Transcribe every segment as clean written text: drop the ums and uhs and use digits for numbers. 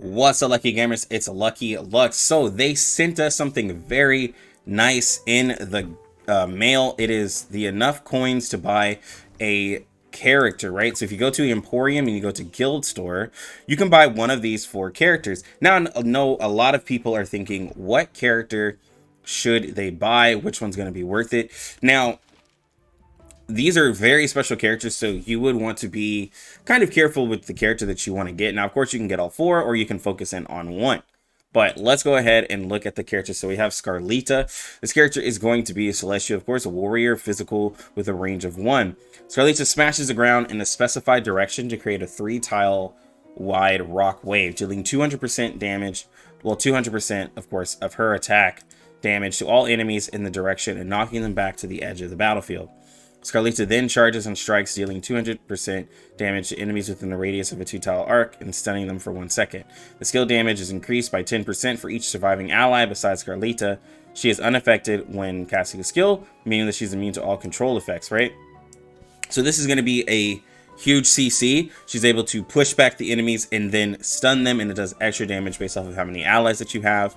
What's up, Lucky Gamers? It's Lucky Lux. So they sent us something very nice in the mail. It is the enough coins to buy a character, right? So if you go to Emporium and you go to Guild Store, you can buy one of these 4 characters. Now, I know a lot of people are thinking, what character should they buy? Which one's going to be worth it? Now, these are very special characters, so you would want to be kind of careful with the character that you want to get. Now, of course, you can get all 4, or you can focus in on one. But let's go ahead and look at the characters. So we have Scarlita. This character is going to be a Celestial, of course, a warrior, physical, with a range of 1. Scarlita smashes the ground in a specified direction to create a 3-tile wide rock wave, dealing 200% damage, well, 200%, of course, of her attack damage to all enemies in the direction and knocking them back to the edge of the battlefield. Scarlita then charges and strikes, dealing 200% damage to enemies within the radius of a 2-tile arc and stunning them for 1 second. The skill damage is increased by 10% for each surviving ally besides Scarlita. She is unaffected when casting a skill, meaning that she's immune to all control effects, right? So this is going to be a huge CC. She's able to push back the enemies and then stun them, and it does extra damage based off of how many allies that you have.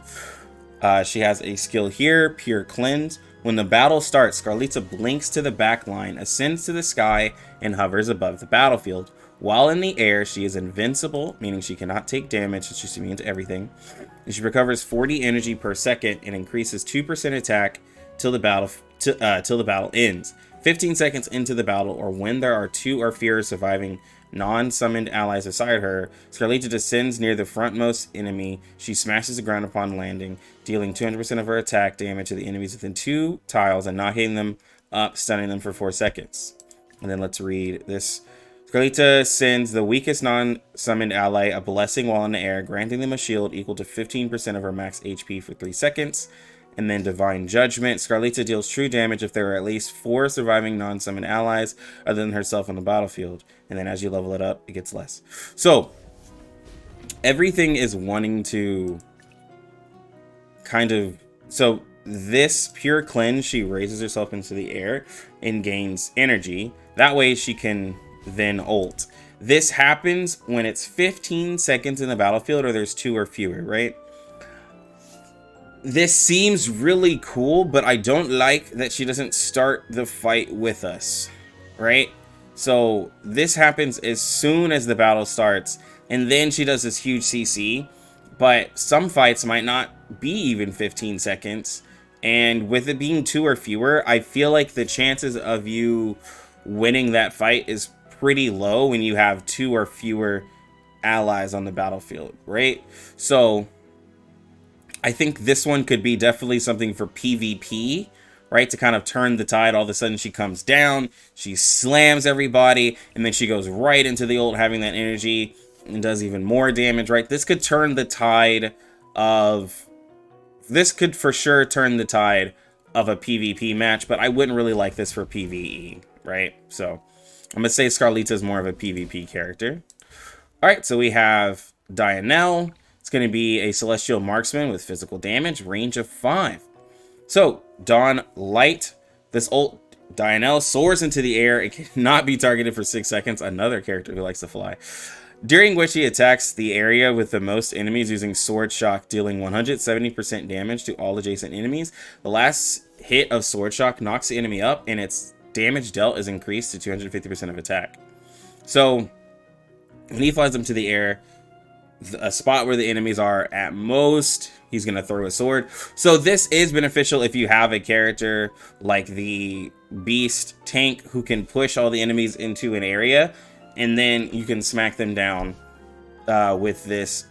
She has a skill here, Pure Cleanse. When the battle starts, Scarlita blinks to the back line, ascends to the sky, and hovers above the battlefield. While in the air, she is invincible, meaning she cannot take damage, so she's immune to everything. And she recovers 40 energy per second and increases 2% attack till the battle ends. 15 seconds into the battle, or when there are 2 or fewer surviving non-summoned allies beside her, Scarlita descends near the frontmost enemy. She smashes the ground upon landing, dealing 200% of her attack damage to the enemies within 2 tiles and knocking them up, stunning them for 4 seconds. And then let's read this. Scarlita sends the weakest non-summoned ally a blessing while in the air, granting them a shield equal to 15% of her max HP for 3 seconds. And then Divine Judgment. Scarlita deals true damage if there are at least 4 surviving non-summoned allies other than herself on the battlefield. And then as you level it up, it gets less. So everything is wanting to kind of... So this Pure Cleanse, she raises herself into the air and gains energy. That way she can then ult. This happens when it's 15 seconds in the battlefield or there's 2 or fewer, right? This seems really cool, but I don't like that she doesn't start the fight with us, right? So this happens as soon as the battle starts, and then she does this huge CC, but some fights might not be even 15 seconds, and with it being 2 or fewer, I feel like the chances of you winning that fight is pretty low when you have 2 or fewer allies on the battlefield, right? So I think this one could be definitely something for PvP, right? To kind of turn the tide. All of a sudden she comes down, she slams everybody, and then she goes right into the ult, having that energy and does even more damage, right? This could turn the tide of... This could for sure turn the tide of a PvP match, but I wouldn't really like this for PvE, right? So I'm going to say Scarlita is more of a PvP character. All right, so we have Dionel. It's going to be a Celestial Marksman with physical damage, range of 5. So, Dawn Light. This ult, Dionel soars into the air. It cannot be targeted for 6 seconds. Another character who likes to fly. During which he attacks the area with the most enemies using Sword Shock, dealing 170% damage to all adjacent enemies. The last hit of Sword Shock knocks the enemy up, and its damage dealt is increased to 250% of attack. So, when he flies them to the air, a spot where the enemies are at most, he's going to throw a sword. So this is beneficial if you have a character like the Beast tank who can push all the enemies into an area, and then you can smack them down with this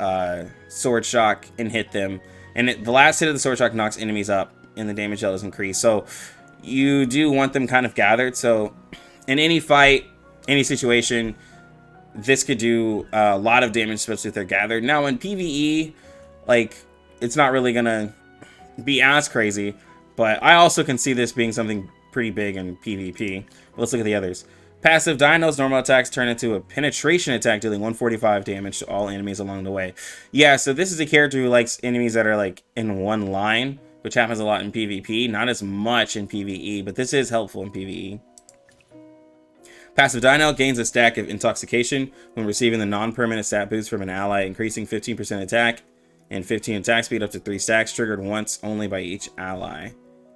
Sword Shock and hit them. And the last hit of the Sword Shock knocks enemies up, and the damage dealt is increased. So you do want them kind of gathered. So in any fight, any situation, this could do a lot of damage, especially if they're gathered. Now in PvE, like, it's not really gonna be as crazy, but I also can see this being something pretty big in PvP. Let's look at the others. Passive Dino's normal attacks turn into a penetration attack, dealing 145 damage to all enemies along the way. Yeah, so this is a character who likes enemies that are like in one line, which happens a lot in PvP, not as much in PvE, but this is helpful in PvE. Passive Dionel gains a stack of Intoxication when receiving the non-permanent stat boost from an ally, increasing 15% attack and 15 attack speed up to 3 stacks, triggered once only by each ally.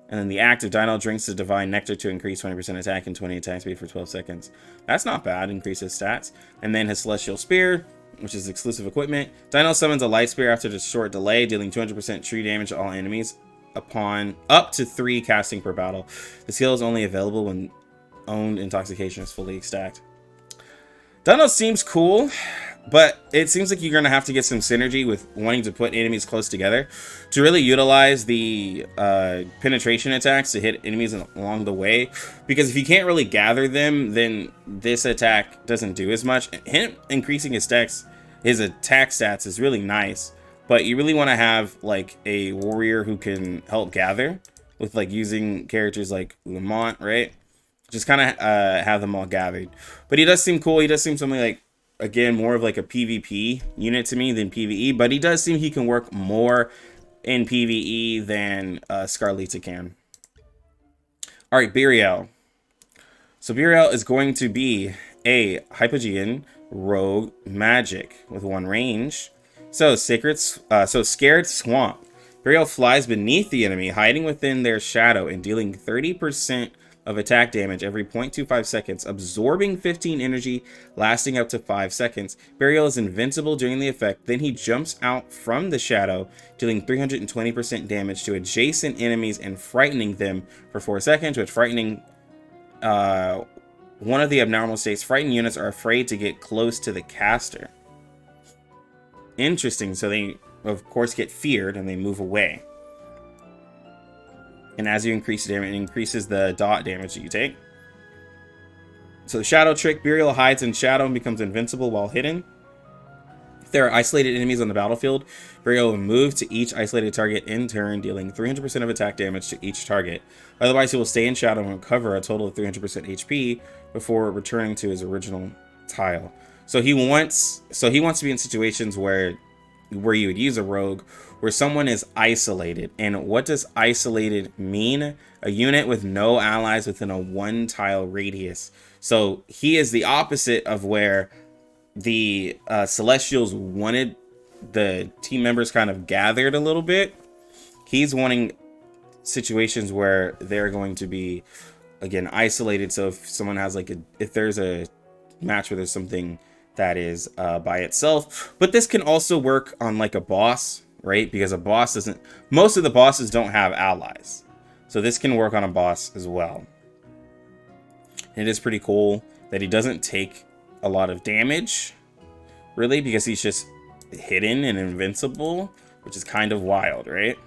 And then the active Dionel drinks the Divine Nectar to increase 20% attack and 20 attack speed for 12 seconds. That's not bad, increases stats. And then his Celestial Spear, which is exclusive equipment. Dionel summons a Light Spear after a short delay, dealing 200% true damage to all enemies upon up to 3 casting per battle. The skill is only available when owned Intoxication is fully stacked. Dionel seems cool, but it seems like you're going to have to get some synergy with wanting to put enemies close together to really utilize the penetration attacks to hit enemies along the way. Because if you can't really gather them, then this attack doesn't do as much. Him increasing his attack stats is really nice, but you really want to have like a warrior who can help gather with like using characters like Lamont, right? Just kind of have them all gathered. But he does seem cool. He does seem something like, again, more of like a PvP unit to me than PvE. But he does seem he can work more in PvE than Scarlita can. All right, Berial. So Berial is going to be a Hypogean rogue magic with 1 range. So Scared Swamp. Berial flies beneath the enemy, hiding within their shadow and dealing 30% of attack damage every 0.25 seconds, absorbing 15 energy, lasting up to 5 seconds. Berial is invincible during the effect, then he jumps out from the shadow, dealing 320% damage to adjacent enemies and frightening them for 4 seconds. With frightening, one of the abnormal states, frightened units are afraid to get close to the caster. Interesting, so they, of course, get feared and they move away. And as you increase damage, it increases the dot damage that you take. So the Shadow Trick, Berial hides in shadow and becomes invincible while hidden. If there are isolated enemies on the battlefield, Berial will move to each isolated target in turn, dealing 300% of attack damage to each target. Otherwise, he will stay in shadow and recover a total of 300% HP before returning to his original tile. So he wants to be in situations where you would use a rogue where someone is isolated. And what does isolated mean? A unit with no allies within a 1 tile radius. So he is the opposite of where the Celestials wanted the team members kind of gathered a little bit. He's wanting situations where they're going to be, again, isolated. So if someone has like if there's a match where there's something that is by itself, but this can also work on like a boss, right? Because a boss doesn't, most of the bosses don't have allies. So this can work on a boss as well. And it is pretty cool that he doesn't take a lot of damage, really, because he's just hidden and invincible, which is kind of wild, right?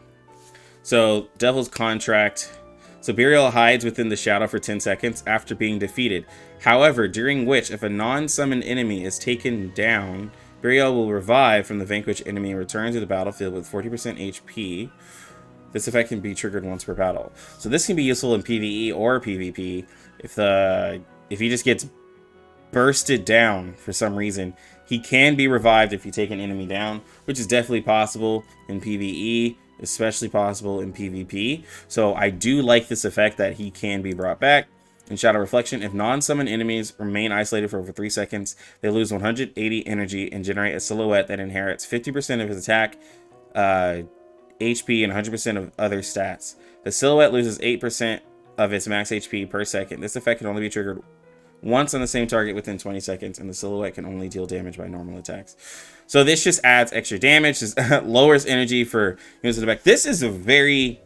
So Devil's Contract. So Berial hides within the shadow for 10 seconds after being defeated. However, during which, if a non-summoned enemy is taken down, Berial will revive from the vanquished enemy and return to the battlefield with 40% HP. This effect can be triggered once per battle. So this can be useful in PvE or PvP. If he just gets bursted down for some reason, he can be revived if you take an enemy down, which is definitely possible in PvE, especially possible in PvP. So I do like this effect that he can be brought back. In Shadow Reflection, if non-summoned enemies remain isolated for over 3 seconds, they lose 180 energy and generate a silhouette that inherits 50% of his attack, HP, and 100% of other stats. The silhouette loses 8% of its max HP per second. This effect can only be triggered once on the same target within 20 seconds, and the silhouette can only deal damage by normal attacks. So this just adds extra damage, just lowers energy for units in the back. This is a very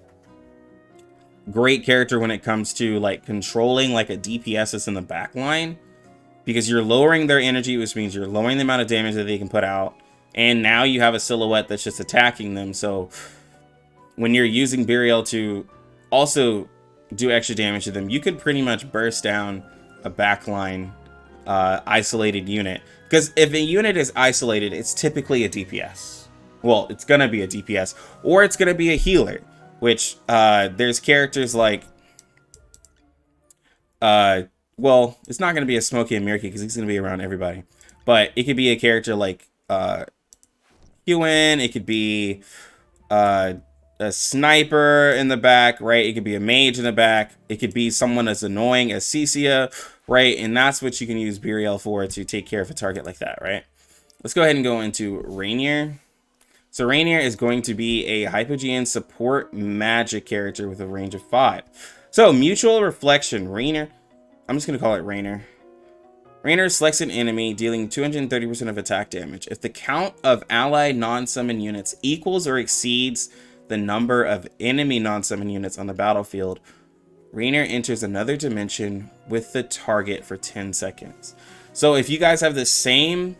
great character when it comes to like controlling like a DPS that's in the back line, because you're lowering their energy, which means you're lowering the amount of damage that they can put out, and now you have a silhouette that's just attacking them. So when you're using Berial to also do extra damage to them, you could pretty much burst down a backline isolated unit, because if a unit is isolated, it's typically a DPS. Well, it's gonna be a DPS, or it's gonna be a healer, which there's characters like well, it's not gonna be a Smokey and Mirky because he's gonna be around everybody, but it could be a character like Ewan. It could be a sniper in the back, right? It could be a mage in the back. It could be someone as annoying as Cecia, right? And that's what you can use Berial for, to take care of a target like that, right? Let's go ahead and go into Reinier. So Reinier is going to be a Hypogean support magic character with a range of 5. So Mutual Reflection, Reinier. I'm just going to call it Reinier. Reinier selects an enemy, dealing 230% of attack damage. If the count of allied non-summon units equals or exceeds the number of enemy non-summon units on the battlefield, Reinier enters another dimension with the target for 10 seconds. So if you guys have the same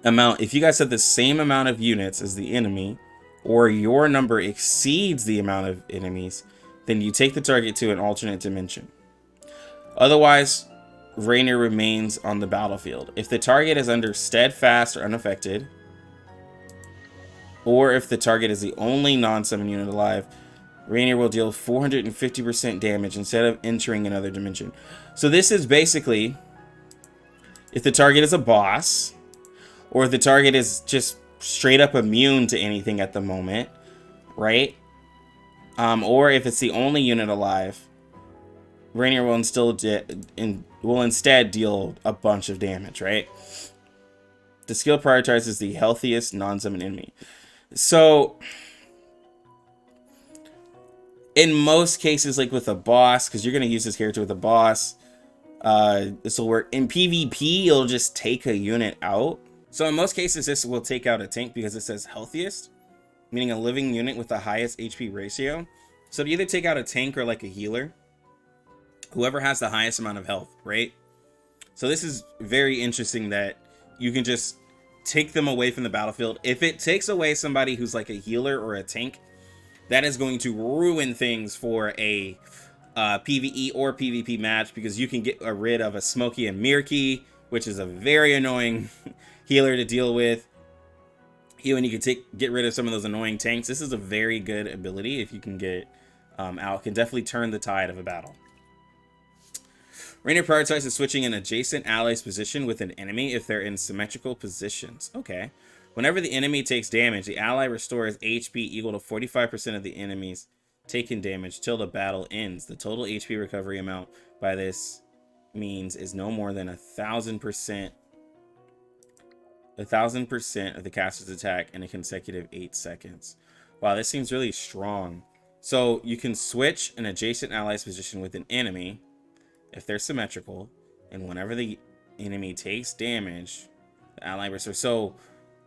amount, of units as the enemy, or your number exceeds the amount of enemies, then you take the target to an alternate dimension. Otherwise, Reinier remains on the battlefield. If the target is under steadfast or unaffected, or if the target is the only non-summon unit alive, Reinier will deal 450% damage instead of entering another dimension. So this is basically, if the target is a boss, or if the target is just straight up immune to anything at the moment, right? Or if it's the only unit alive, Reinier will instead deal a bunch of damage, right? The skill prioritizes the healthiest non-summon enemy. So, in most cases, like with a boss, because you're going to use this character with a boss, this will work. In PvP, it'll just take a unit out. So in most cases, this will take out a tank because it says healthiest, meaning a living unit with the highest HP ratio. So to either take out a tank or like a healer, whoever has the highest amount of health, right? So this is very interesting that you can just take them away from the battlefield. If it takes away somebody who's like a healer or a tank, that is going to ruin things for a PvE or PvP match, because you can get rid of a Smokey and Mirky, which is a very annoying healer to deal with. And you can get rid of some of those annoying tanks. This is a very good ability if you can get out. It can definitely turn the tide of a battle. Reinier prioritizes switching an adjacent ally's position with an enemy if they're in symmetrical positions. Okay. Whenever the enemy takes damage, the ally restores HP equal to 45% of the enemy's taken damage till the battle ends. The total HP recovery amount by this means is no more than 1,000% of the caster's attack in a consecutive 8 seconds. Wow, this seems really strong. So you can switch an adjacent ally's position with an enemy if they're symmetrical, and whenever the enemy takes damage, the ally restores. So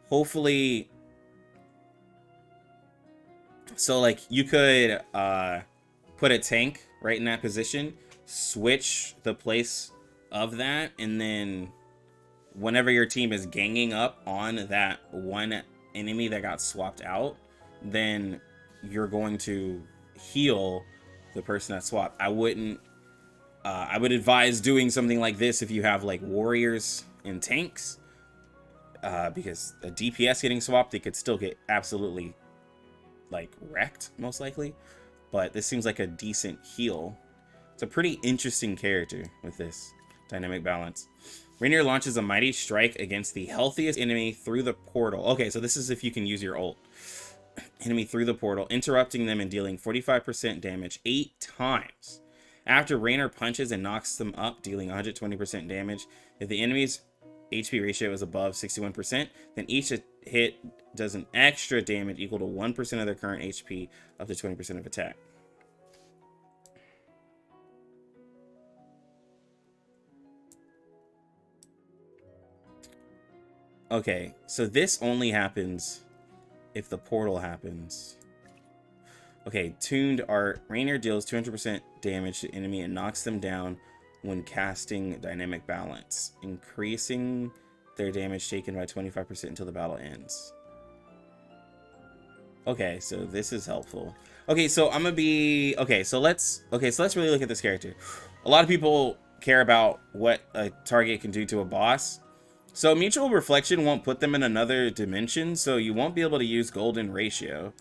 hopefully, so like you could put a tank right in that position, switch the place of that, and then whenever your team is ganging up on that one enemy that got swapped out, then you're going to heal the person that swapped. I would advise doing something like this if you have like warriors and tanks, because a DPS getting swapped, they could still get absolutely like wrecked most likely, but this seems like a decent heal. It's a pretty interesting character with this dynamic balance. Reinier launches a mighty strike against the healthiest enemy through the portal. Okay, so this is if you can use your ult. Enemy through the portal, interrupting them and dealing 45% damage 8 times. After Reinier punches and knocks them up, dealing 120% damage. If the enemy's HP ratio is above 61%, then each hit does an extra damage equal to 1% of their current HP up to 20% of attack. Okay, so this only happens if the portal happens. Okay, tuned art. Reinier deals 200% damage to enemy and knocks them down when casting dynamic balance, increasing their damage taken by 25% until the battle ends. Okay, so this is helpful. Okay, so I'm gonna be so let's really look at this character. A lot of people care about what a target can do to a boss. So mutual reflection won't put them in another dimension, so you won't be able to use golden ratio.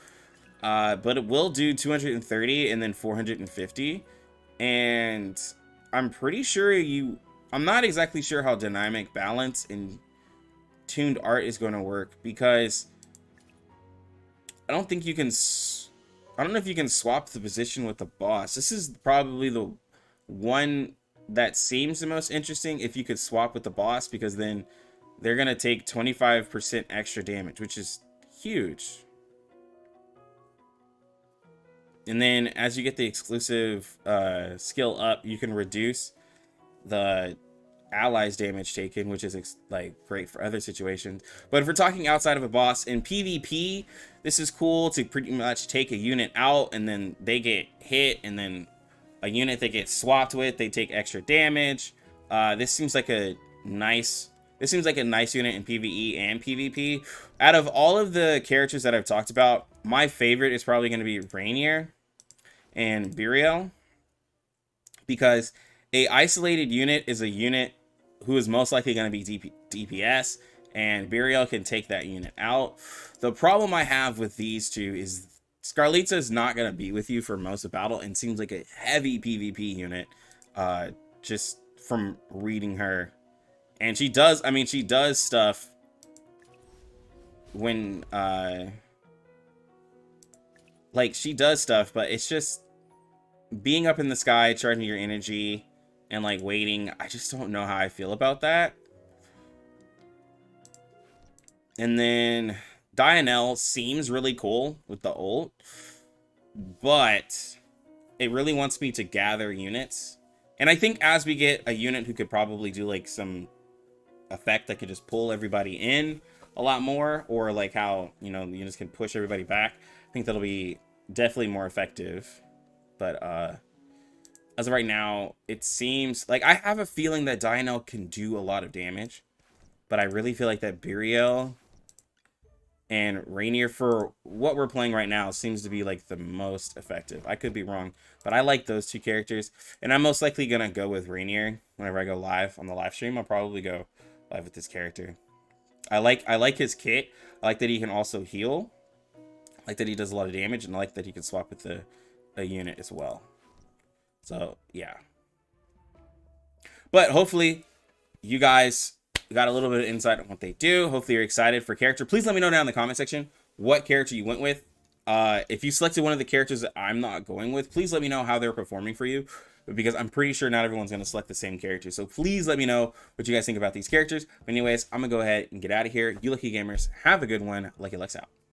But it will do 230 and then 450. And I'm pretty sure I'm not exactly sure how dynamic balance and tuned art is going to work, because I don't know if you can swap the position with the boss. This is probably the one that seems the most interesting if you could swap with the boss, because then they're going to take 25% extra damage, which is huge. And then as you get the exclusive skill up, you can reduce the allies damage taken, which is like great for other situations. But if we're talking outside of a boss in PvP, this is cool to pretty much take a unit out and then they get hit, and then a unit they get swapped with, they take extra damage. This seems like a nice unit in PvE and PvP. Out of all of the characters that I've talked about, my favorite is probably going to be Reinier and Berial, because a isolated unit is a unit who is most likely going to be DPS, and Berial can take that unit out. The problem I have with these two is Scarlita is not going to be with you for most of battle, and seems like a heavy PvP unit, just from reading her. And she does, I mean, she does stuff when, like, she does stuff, but it's just being up in the sky, charging your energy, and, like, waiting. I just don't know how I feel about that. And then Dionel seems really cool with the ult, but it really wants me to gather units. And I think as we get a unit who could probably do, like, some effect that could just pull everybody in a lot more, or like how, you know, the units can push everybody back, I think that'll be definitely more effective. But as of right now, it seems like I have a feeling that Dionel can do a lot of damage, but I really feel like that Berial and Reinier, for what we're playing right now, seems to be like the most effective. I could be wrong, but I like those two characters, and I'm most likely gonna go with Reinier whenever I go live on the live stream. I'll probably go live with this character. I like his kit. I like that he can also heal. I like that he does a lot of damage, and I like that he can swap with a unit as well. So yeah. But hopefully you guys got a little bit of insight on what they do. Hopefully you're excited for character. Please let me know down in the comment section what character you went with. If you selected one of the characters that I'm not going with, please let me know how they're performing for you, because I'm pretty sure not everyone's going to select the same character. So please let me know what you guys think about these characters. But anyways, I'm going to go ahead and get out of here. You lucky gamers, have a good one. Lucky Lex out.